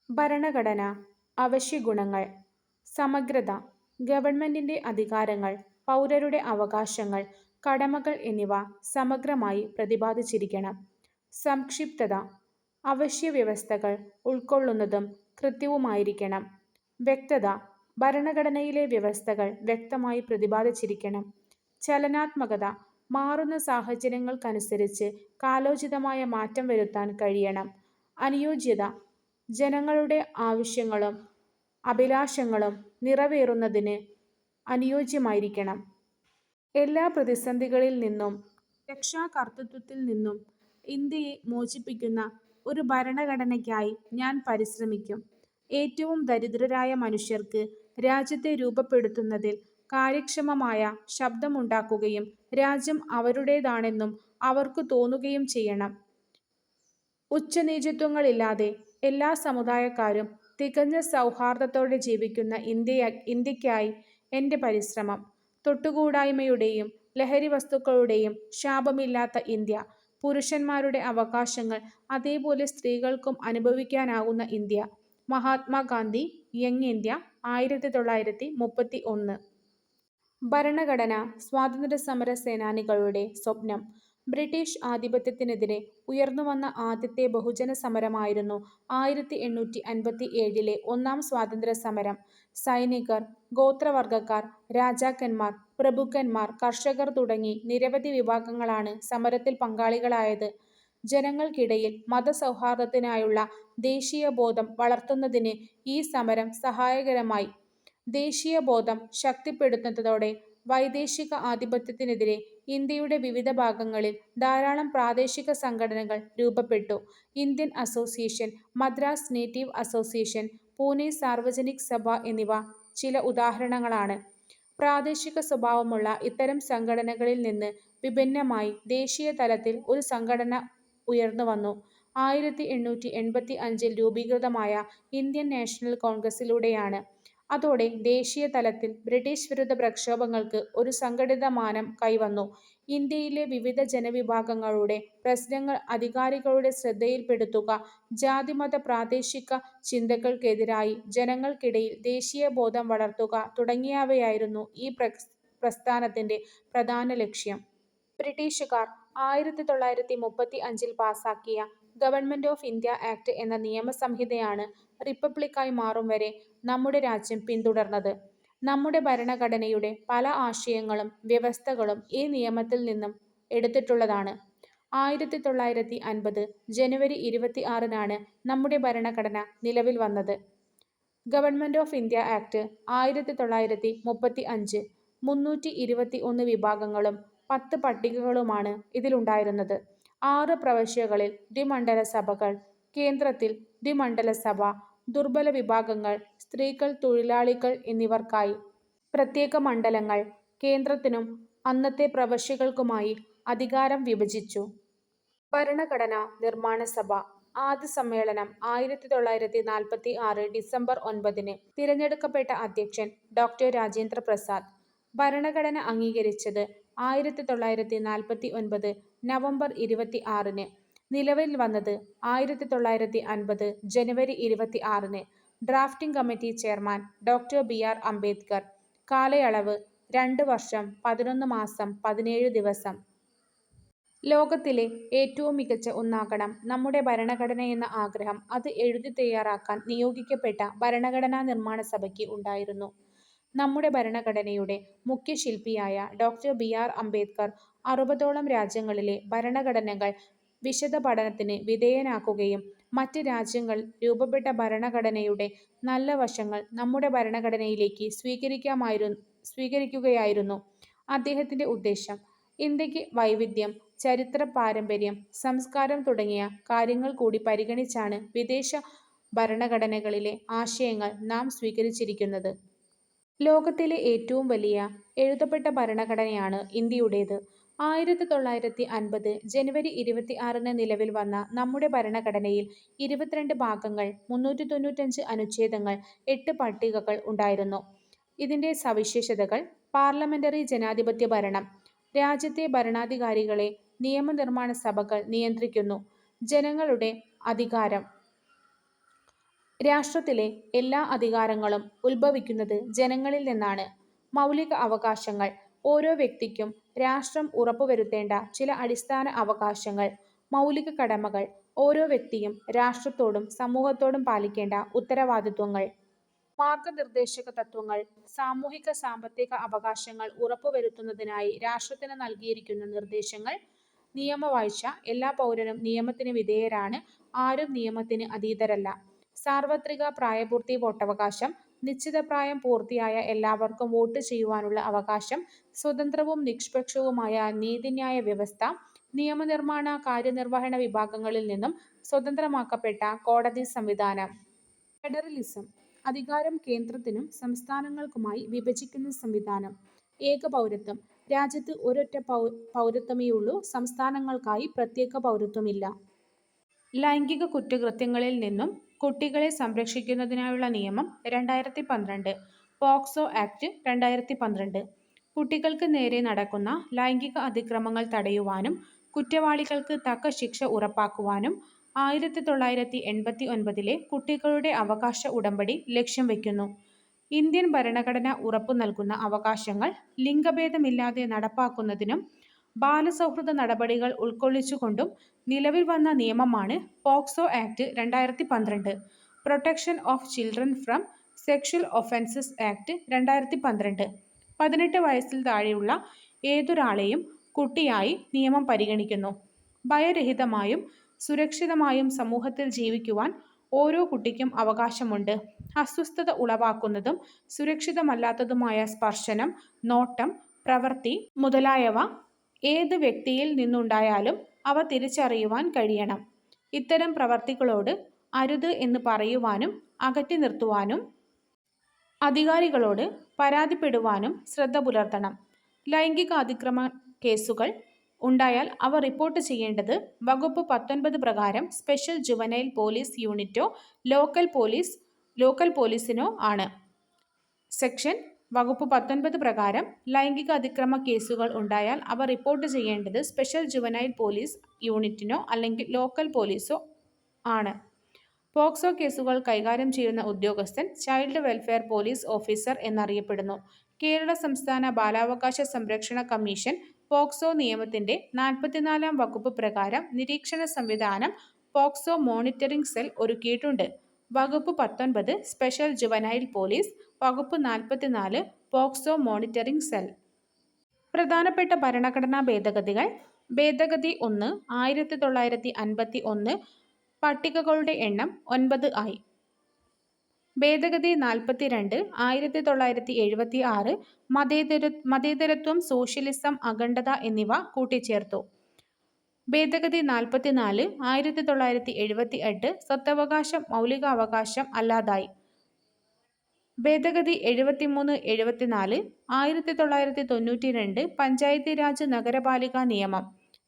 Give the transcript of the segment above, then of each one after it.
ഭരണഘടന അവശ്യഗുണങ്ങൾ. സമഗ്രത. ഗവൺമെന്റിന്റെ അധികാരങ്ങൾ, പൗരരുടെ അവകാശങ്ങൾ, കടമകൾ എന്നിവ സമഗ്രമായി പ്രതിപാദിച്ചിരിക്കണം. സംക്ഷിപ്തത. അവശ്യവ്യവസ്ഥകൾ ഉൾക്കൊള്ളുന്നതും കൃത്യവുമായിരിക്കണം. വ്യക്തത. ഭരണഘടനയിലെ വ്യവസ്ഥകൾ വ്യക്തമായി പ്രതിപാദിച്ചിരിക്കണം. ചലനാത്മകത. മാറുന്ന സാഹചര്യങ്ങൾക്കനുസരിച്ച് കാലോചിതമായ മാറ്റം വരുത്താൻ കഴിയണം. അനുയോജ്യത. ജനങ്ങളുടെ ആവശ്യങ്ങളും അഭിലാഷങ്ങളും നിറവേറുന്നതിന് അനുയോജ്യമായിരിക്കണം. എല്ലാ പ്രതിസന്ധികളിൽ നിന്നും രക്ഷാകർതൃത്വത്തിൽ നിന്നും ഇന്ത്യയെ മോചിപ്പിക്കുന്ന ഒരു ഭരണഘടനയ്ക്കായി ഞാൻ പരിശ്രമിക്കും. ഏറ്റവും ദരിദ്രരായ മനുഷ്യർക്ക് രാജ്യത്തെ രൂപപ്പെടുത്തുന്നതിൽ കാര്യക്ഷമമായ ശബ്ദമുണ്ടാക്കുകയും രാജ്യം അവരുടേതാണെന്നും അവർക്കു തോന്നുകയും ചെയ്യണം. ഉച്ചനീചത്വങ്ങളില്ലാതെ എല്ലാ സമുദായക്കാരും തികഞ്ഞ സൗഹാർദ്ദത്തോടെ ജീവിക്കുന്ന ഇന്ത്യയ്ക്കായി എൻ്റെ പരിശ്രമം. തൊട്ടുകൂടായ്മയുടെയും ലഹരിവസ്തുക്കളുടെയും ശാപമില്ലാത്ത ഇന്ത്യ. പുരുഷന്മാരുടെ അവകാശങ്ങൾ അതേപോലെ സ്ത്രീകൾക്കും അനുഭവിക്കാനാകുന്ന ഇന്ത്യ. Mahatma Gandhi, young India, 1931. ഭരണഘടന സ്വാതന്ത്ര്യസമര സേനാനികളുടെ സ്വപ്നം. ബ്രിട്ടീഷ് ആധിപത്യത്തിനെതിരെ ഉയർന്നുവന്ന ആദ്യത്തെ ബഹുജന സമരമായിരുന്നു 1857 ഒന്നാം സ്വാതന്ത്ര്യസമരം. സൈനികർ, ഗോത്രവർഗക്കാർ, രാജാക്കന്മാർ, പ്രഭുക്കന്മാർ, കർഷകർ തുടങ്ങി നിരവധി വിഭാഗങ്ങളാണ് സമരത്തിൽ പങ്കാളികളായത്. ജനങ്ങൾക്കിടയിൽ മതസൗഹാർദ്ദത്തിനായുള്ള ദേശീയബോധം വളർത്തുന്നതിന് ഈ സമരം സഹായകരമായി. ദേശീയബോധം ശക്തിപ്പെടുന്നതോടെ വൈദേശിക ആധിപത്യത്തിനെതിരെ ഇന്ത്യയുടെ വിവിധ ഭാഗങ്ങളിൽ ധാരാളം പ്രാദേശിക സംഘടനകൾ രൂപപ്പെട്ടു. Indian association, Madras native association, Pune Sarvajanik സഭ എന്നിവ ചില ഉദാഹരണങ്ങളാണ്. പ്രാദേശിക സ്വഭാവമുള്ള ഇത്തരം സംഘടനകളിൽ നിന്ന് വിഭിന്നമായി ദേശീയ തലത്തിൽ ഒരു സംഘടന ഉയർന്നുവന്നു. 1885 രൂപീകൃതമായ ഇന്ത്യൻ നാഷണൽ കോൺഗ്രസിലൂടെയാണ്. അതോടെ ദേശീയ തലത്തിൽ ബ്രിട്ടീഷ് വിരുദ്ധ പ്രക്ഷോഭങ്ങൾക്ക് ഒരു സംഘടിത മാനം കൈവന്നു. ഇന്ത്യയിലെ വിവിധ ജനവിഭാഗങ്ങളുടെ പ്രശ്നങ്ങൾ അധികാരികളുടെ ശ്രദ്ധയിൽപ്പെടുത്തുക, ജാതിമത പ്രാദേശിക ചിന്തകൾക്കെതിരായി ജനങ്ങൾക്കിടയിൽ ദേശീയബോധം വളർത്തുക തുടങ്ങിയവയായിരുന്നു ഈ പ്രസ്ഥാനത്തിന്റെ പ്രധാന ലക്ഷ്യം. ബ്രിട്ടീഷുകാർ 1935 പാസാക്കിയ ഗവൺമെന്റ് ഓഫ് ഇന്ത്യ ആക്ട് എന്ന നിയമസംഹിതയാണ് റിപ്പബ്ലിക്കായി മാറും വരെ നമ്മുടെ രാജ്യം പിന്തുടർന്നത്. നമ്മുടെ ഭരണഘടനയുടെ പല ആശയങ്ങളും വ്യവസ്ഥകളും ഈ നിയമത്തിൽ നിന്നും എടുത്തിട്ടുള്ളതാണ്. 1950 ജനുവരി 26 നമ്മുടെ ഭരണഘടന നിലവിൽ വന്നത്. ഗവൺമെന്റ് ഓഫ് ഇന്ത്യ ആക്ട് 1935 321 വിഭാഗങ്ങളും 10 പട്ടികകളുമാണ് ഇതിലുണ്ടായിരുന്നത്. 6 പ്രവിശ്യകളിൽ ദ്വിമണ്ഡല സഭകൾ, കേന്ദ്രത്തിൽ ദ്വിമണ്ഡല സഭ, ദുർബല വിഭാഗങ്ങൾ, സ്ത്രീകൾ, തൊഴിലാളികൾ എന്നിവർക്കായി പ്രത്യേക മണ്ഡലങ്ങൾ, കേന്ദ്രത്തിനും അന്നത്തെ പ്രവിശ്യകൾക്കുമായി അധികാരം വിഭജിച്ചു. ഭരണഘടനാ നിർമ്മാണ സഭ ആദ്യ സമ്മേളനം 1946 ഡിസംബർ 9. തിരഞ്ഞെടുക്കപ്പെട്ട അധ്യക്ഷൻ ഡോക്ടർ രാജേന്ദ്ര പ്രസാദ്. ഭരണഘടന അംഗീകരിച്ചത് 1949 നവംബർ 26. നിലവിൽ വന്നത് 1950 ജനുവരി 26. Drafting committee chairman doctor BR Ambedkar. കാലയളവ് 2 വർഷം 11 മാസം 17 ദിവസം. ലോകത്തിലെ ഏറ്റവും മികച്ച ഒന്നാകണം നമ്മുടെ ഭരണഘടനയെന്ന ആഗ്രഹം അത് എഴുതി തയ്യാറാക്കാൻ നിയോഗിക്കപ്പെട്ട ഭരണഘടനാ നിർമ്മാണ സഭയ്ക്ക് ഉണ്ടായിരുന്നു. നമ്മുടെ ഭരണഘടനയുടെ മുഖ്യശില്പിയായ ഡോക്ടർ BR അംബേദ്കർ 60ഓളം രാജ്യങ്ങളിലെ ഭരണഘടനകൾ വിശദ പഠനത്തിന് വിധേയനാക്കുകയും മറ്റ് രാജ്യങ്ങൾ രൂപപ്പെട്ട ഭരണഘടനയുടെ നല്ല വശങ്ങൾ നമ്മുടെ ഭരണഘടനയിലേക്ക് സ്വീകരിക്കുകയായിരുന്നു അദ്ദേഹത്തിന്റെ ഉദ്ദേശ്യം. ഇന്ത്യക്ക് വൈവിധ്യം, ചരിത്ര പാരമ്പര്യം, സംസ്കാരം തുടങ്ങിയ കാര്യങ്ങൾ കൂടി പരിഗണിച്ചാണ് വിദേശ ഭരണഘടനകളിലെ ആശയങ്ങൾ നാം സ്വീകരിച്ചിരിക്കുന്നത്. ലോകത്തിലെ ഏറ്റവും വലിയ എഴുതപ്പെട്ട ഭരണഘടനയാണ് ഇന്ത്യയുടേത്. 1950 ജനുവരി 26 നിലവിൽ വന്ന നമ്മുടെ ഭരണഘടനയിൽ 22 ഭാഗങ്ങൾ, 395 അനുച്ഛേദങ്ങൾ, 8 പട്ടികകൾ ഉണ്ടായിരുന്നു. ഇതിന്റെ സവിശേഷതകൾ: പാർലമെന്ററി ജനാധിപത്യ ഭരണം. രാജ്യത്തെ ഭരണാധികാരികളെ നിയമനിർമ്മാണ സഭകൾ നിയന്ത്രിക്കുന്നു. ജനങ്ങളുടെ അധികാരം. രാഷ്ട്രത്തിലെ എല്ലാ അധികാരങ്ങളും ഉത്ഭവിക്കുന്നത് ജനങ്ങളിൽ നിന്നാണ്. മൗലിക അവകാശങ്ങൾ. ഓരോ വ്യക്തിക്കും രാഷ്ട്രം ഉറപ്പുവരുത്തേണ്ട ചില അടിസ്ഥാന അവകാശങ്ങൾ. മൗലിക കടമകൾ. ഓരോ വ്യക്തിയും രാഷ്ട്രത്തോടും സമൂഹത്തോടും പാലിക്കേണ്ട ഉത്തരവാദിത്വങ്ങൾ. മാർഗനിർദ്ദേശക തത്വങ്ങൾ. സാമൂഹിക സാമ്പത്തിക അവകാശങ്ങൾ ഉറപ്പുവരുത്തുന്നതിനായി രാഷ്ട്രത്തിന് നൽകിയിരിക്കുന്ന നിർദ്ദേശങ്ങൾ. നിയമവാഴ്ച. എല്ലാ പൗരനും നിയമത്തിന് വിധേയരാണ്. ആരും നിയമത്തിന് അതീതരല്ല. സാർവത്രിക പ്രായപൂർത്തി വോട്ടവകാശം. നിശ്ചിത പ്രായം പൂർത്തിയായ എല്ലാവർക്കും വോട്ട് ചെയ്യുവാനുള്ള അവകാശം. സ്വതന്ത്രവും നിഷ്പക്ഷവുമായ നീതിന്യായ വ്യവസ്ഥ. നിയമനിർമ്മാണ, കാര്യനിർവഹണ വിഭാഗങ്ങളിൽ നിന്നും സ്വതന്ത്രമാക്കപ്പെട്ട കോടതി സംവിധാനം. ഫെഡറലിസം. അധികാരം കേന്ദ്രത്തിനും സംസ്ഥാനങ്ങൾക്കുമായി വിഭജിക്കുന്ന സംവിധാനം. ഏകപൗരത്വം. രാജ്യത്ത് ഒരൊറ്റ പൗരത്വമേയുള്ളൂ. സംസ്ഥാനങ്ങൾക്കായി പ്രത്യേക പൗരത്വമില്ല. ലൈംഗിക കുറ്റകൃത്യങ്ങളിൽ നിന്നും കുട്ടികളെ സംരക്ഷിക്കുന്നതിനായുള്ള നിയമം 2012. POCSO act 2012. കുട്ടികൾക്ക് നേരെ നടക്കുന്ന ലൈംഗിക അതിക്രമങ്ങൾ തടയുവാനും കുറ്റവാളികൾക്ക് തക്ക ശിക്ഷ ഉറപ്പാക്കുവാനും 1989 കുട്ടികളുടെ അവകാശ ഉടമ്പടി ലക്ഷ്യം വയ്ക്കുന്നു. ഇന്ത്യൻ ഭരണഘടന ഉറപ്പു നൽകുന്ന അവകാശങ്ങൾ ലിംഗഭേദമില്ലാതെ നടപ്പാക്കുന്നതിനും ബാലസൗഹൃദ നടപടികൾ ഉൾക്കൊള്ളിച്ചുകൊണ്ടും നിലവിൽ വന്ന നിയമമാണ് POCSO act 2012. Protection of children from sexual offences act 2012. 18 വയസ്സിൽ താഴെയുള്ള ഏതൊരാളെയും കുട്ടിയായി നിയമം പരിഗണിക്കുന്നു. ഭയരഹിതമായും സുരക്ഷിതമായും സമൂഹത്തിൽ ജീവിക്കുവാൻ ഓരോ കുട്ടിക്കും അവകാശമുണ്ട്. അസ്വസ്ഥത ഉളവാക്കുന്നതും സുരക്ഷിതമല്ലാത്തതുമായ സ്പർശനം, നോട്ടം, പ്രവൃത്തി മുതലായവ ഏത് വ്യക്തിയിൽ നിന്നുണ്ടായാലും അവ തിരിച്ചറിയുവാൻ കഴിയണം. ഇത്തരം പ്രവൃത്തികളോട് അരുത് എന്ന് പറയുവാനും അകറ്റി നിർത്തുവാനും അധികാരികളോട് പരാതിപ്പെടുവാനും ശ്രദ്ധ പുലർത്തണം. ലൈംഗിക അതിക്രമ കേസുകൾ ഉണ്ടായാൽ അവ റിപ്പോർട്ട് ചെയ്യേണ്ടത് വകുപ്പ് 19 പ്രകാരം സ്പെഷ്യൽ ജുവനൈൽ പോലീസ് യൂണിറ്റോ ലോക്കൽ പോലീസിനോ ആണ്. സെക്ഷൻ വകുപ്പ് 19 പ്രകാരം ലൈംഗിക അതിക്രമ കേസുകൾ ഉണ്ടായാൽ അവ റിപ്പോർട്ട് ചെയ്യേണ്ടത് സ്പെഷ്യൽ ജുവനൈൽ പോലീസ് യൂണിറ്റിനോ അല്ലെങ്കിൽ ലോക്കൽ പോലീസോ ആണ്. പോക്സോ കേസുകൾ കൈകാര്യം ചെയ്യുന്ന ഉദ്യോഗസ്ഥൻ ചൈൽഡ് വെൽഫെയർ പോലീസ് ഓഫീസർ എന്നറിയപ്പെടുന്നു. കേരള സംസ്ഥാന ബാലാവകാശ സംരക്ഷണ കമ്മീഷൻ പോക്സോ നിയമത്തിന്റെ 44 വകുപ്പ് പ്രകാരം നിരീക്ഷണ സംവിധാനം പോക്സോ മോണിറ്ററിംഗ് സെൽ ഒരുക്കിയിട്ടുണ്ട്. വകുപ്പ് 19 സ്പെഷ്യൽ ജുവനൈൽ പോലീസ്, വകുപ്പ് 44 പോക്സോ മോണിറ്ററിംഗ് സെൽ. പ്രധാനപ്പെട്ട ഭരണഘടനാ ഭേദഗതികൾ. ഭേദഗതി 1 1951 പട്ടികകളുടെ എണ്ണം 9 ആയി. ഭേദഗതി 42 1976 മതേതരത്വം, സോഷ്യലിസം, അഖണ്ഡത എന്നിവ കൂട്ടിച്ചേർത്തു. ഭേദഗതി 44 1978 സ്വത്തവകാശം മൗലികാവകാശം അല്ലാതായി. ഭേദഗതി 73 74 1992 പഞ്ചായത്തി രാജ് നഗരപാലിക നിയമം.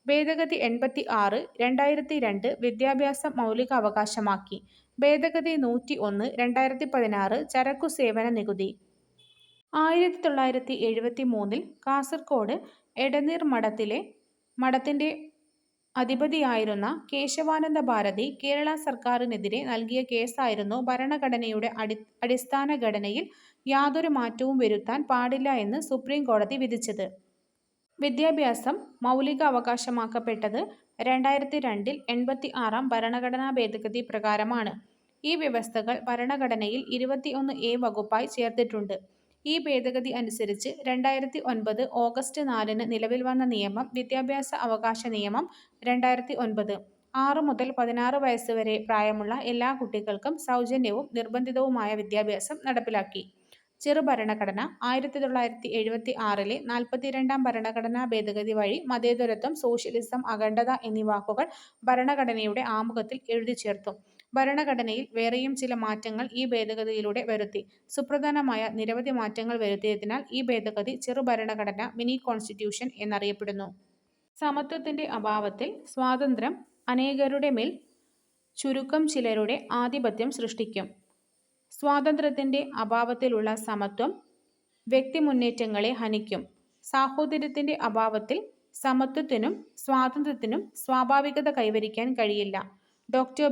ഭേദഗതി 86 2002 വിദ്യാഭ്യാസം മൗലികാവകാശമാക്കി. ഭേദഗതി 101 2016 ചരക്കു സേവന നികുതി. 1973 കാസർകോട് എടനീർ മഠത്തിന്റെ അധിപതിയായിരുന്ന കേശവാനന്ദ ഭാരതി കേരള സർക്കാരിനെതിരെ നൽകിയ കേസായിരുന്നു ഭരണഘടനയുടെ അടിസ്ഥാന ഘടനയിൽ യാതൊരു മാറ്റവും വരുത്താൻ പാടില്ല എന്ന് സുപ്രീം കോടതി വിധിച്ചത്. വിദ്യാഭ്യാസം മൗലിക അവകാശമാക്കപ്പെട്ടത് 2002 86 ഭരണഘടനാ ഭേദഗതി പ്രകാരമാണ്. ഈ വ്യവസ്ഥകൾ ഭരണഘടനയിൽ 21A വകുപ്പായി ചേർത്തിട്ടുണ്ട്. ഈ ഭേദഗതി അനുസരിച്ച് 2009 ഓഗസ്റ്റ് 4 നിലവിൽ വന്ന നിയമം വിദ്യാഭ്യാസ അവകാശ നിയമം 2009 6 മുതൽ 16 വയസ്സ് വരെ പ്രായമുള്ള എല്ലാ കുട്ടികൾക്കും സൗജന്യവും നിർബന്ധിതവുമായ വിദ്യാഭ്യാസം നടപ്പിലാക്കി. ചെറുഭരണഘടന. 1976 42 ഭരണഘടനാ ഭേദഗതി വഴി മതേതരത്വം, സോഷ്യലിസം, അഖണ്ഡത എന്നീ വാക്കുകൾ ഭരണഘടനയുടെ ആമുഖത്തിൽ എഴുതിച്ചേർത്തു. ഭരണഘടനയിൽ വേറെയും ചില മാറ്റങ്ങൾ ഈ ഭേദഗതിയിലൂടെ വരുത്തി. സുപ്രധാനമായ നിരവധി മാറ്റങ്ങൾ വരുത്തിയതിനാൽ ഈ ഭേദഗതി ചെറുഭരണഘടന, മിനി കോൺസ്റ്റിറ്റ്യൂഷൻ എന്നറിയപ്പെടുന്നു. സമത്വത്തിന്റെ അഭാവത്തിൽ സ്വാതന്ത്ര്യം അനേകരുടെ മേൽ ചുരുക്കം ചിലരുടെ ആധിപത്യം സൃഷ്ടിക്കും. സ്വാതന്ത്ര്യത്തിന്റെ അഭാവത്തിലുള്ള സമത്വം വ്യക്തിമുന്നേറ്റങ്ങളെ ഹനിക്കും. സാഹോദര്യത്തിന്റെ അഭാവത്തിൽ സമത്വത്തിനും സ്വാതന്ത്ര്യത്തിനും സ്വാഭാവികത കൈവരിക്കാൻ കഴിയില്ല. Doctor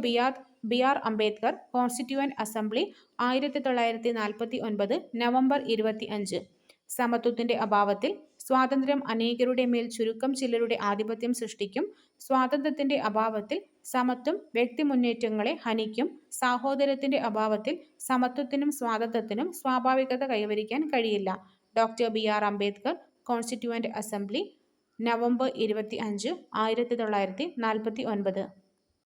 BR. Ambedkar, constituent assembly 1949 November 25. സമത്വത്തിന്റെ അഭാവത്തിൽ സ്വാതന്ത്ര്യം അനേകരുടെ മേൽ ചുരുക്കം ചിലരുടെ ആധിപത്യം സൃഷ്ടിക്കും. സ്വാതന്ത്ര്യത്തിന്റെ അഭാവത്തിൽ സമത്വം വ്യക്തിമുന്നേറ്റങ്ങളെ ഹനിക്കും. സാഹോദര്യത്തിന്റെ അഭാവത്തിൽ സമത്വത്തിനും സ്വാതന്ത്ര്യത്തിനും സ്വാഭാവികത കൈവരിക്കാൻ കഴിയില്ല. Doctor BR. Ambedkar, constituent assembly, November 25, 1949.